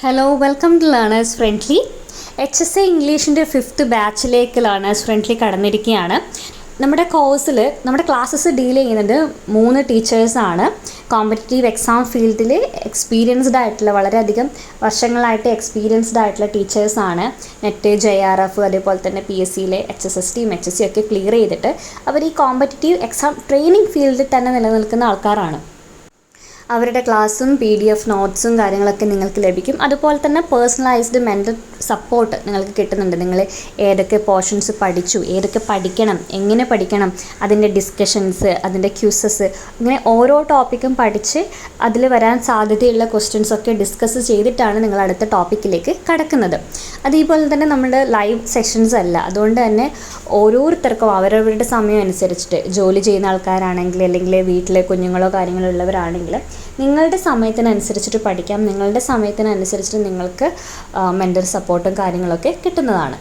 Hello welcome to learners friendly. HSA ഇംഗ്ലീഷിൻ്റെ 5th ബാച്ചിലേക്ക് learners friendly കടന്നിരിക്കുകയാണ്. നമ്മുടെ ക്ലാസ്സസ് ഡീൽ ചെയ്യുന്നത് 3 ടീച്ചേഴ്സാണ്. കോമ്പറ്റീറ്റീവ് എക്സാം ഫീൽഡിൽ എക്സ്പീരിയൻസ്ഡ് ആയിട്ടുള്ള, വളരെയധികം വർഷങ്ങളായിട്ട് എക്സ്പീരിയൻസ്ഡ് ആയിട്ടുള്ള ടീച്ചേഴ്സാണ്. നെറ്റ്, JRF, അതേപോലെ തന്നെ PSCയിലെ HSSTയും HSC ഒക്കെ ക്ലിയർ ചെയ്തിട്ട് അവർ ഈ കോമ്പറ്റീറ്റീവ് എക്സാം ട്രെയിനിങ് ഫീൽഡിൽ തന്നെ നിലനിൽക്കുന്ന ആൾക്കാരാണ്. അവരുടെ ക്ലാസ്സും PDF നോട്ട്സും കാര്യങ്ങളൊക്കെ നിങ്ങൾക്ക് ലഭിക്കും. അതുപോലെ തന്നെ പേഴ്സണലൈസ്ഡ് മെൻ്റൽ സപ്പോർട്ട് നിങ്ങൾക്ക് കിട്ടുന്നുണ്ട്. നിങ്ങൾ ഏതൊക്കെ പോർഷൻസ് പഠിച്ചു, ഏതൊക്കെ പഠിക്കണം, എങ്ങനെ പഠിക്കണം, അതിൻ്റെ ഡിസ്കഷൻസ്, അതിൻ്റെ ക്യൂസസ്, ഇങ്ങനെ ഓരോ ടോപ്പിക്കും പഠിച്ച് അതിൽ വരാൻ സാധ്യതയുള്ള ക്വസ്റ്റ്യൻസൊക്കെ ഡിസ്കസ് ചെയ്തിട്ടാണ് നിങ്ങൾ അടുത്ത ടോപ്പിക്കിലേക്ക് കടക്കുന്നത്. അതേപോലെ തന്നെ നമ്മുടെ ലൈവ് സെഷൻസ് അല്ല. അതുകൊണ്ട് തന്നെ ഓരോരുത്തർക്കും അവരവരുടെ സമയം അനുസരിച്ചിട്ട്, ജോലി ചെയ്യുന്ന ആൾക്കാരാണെങ്കിൽ, അല്ലെങ്കിൽ വീട്ടിലെ കുഞ്ഞുങ്ങളോ കാര്യങ്ങളോ ഉള്ളവരാണെങ്കിൽ നിങ്ങളുടെ സമയത്തിനനുസരിച്ചിട്ട് പഠിക്കാം. നിങ്ങളുടെ സമയത്തിനനുസരിച്ചിട്ട് നിങ്ങൾക്ക് മെൻ്റൽ സപ്പോർട്ടും കാര്യങ്ങളൊക്കെ കിട്ടുന്നതാണ്.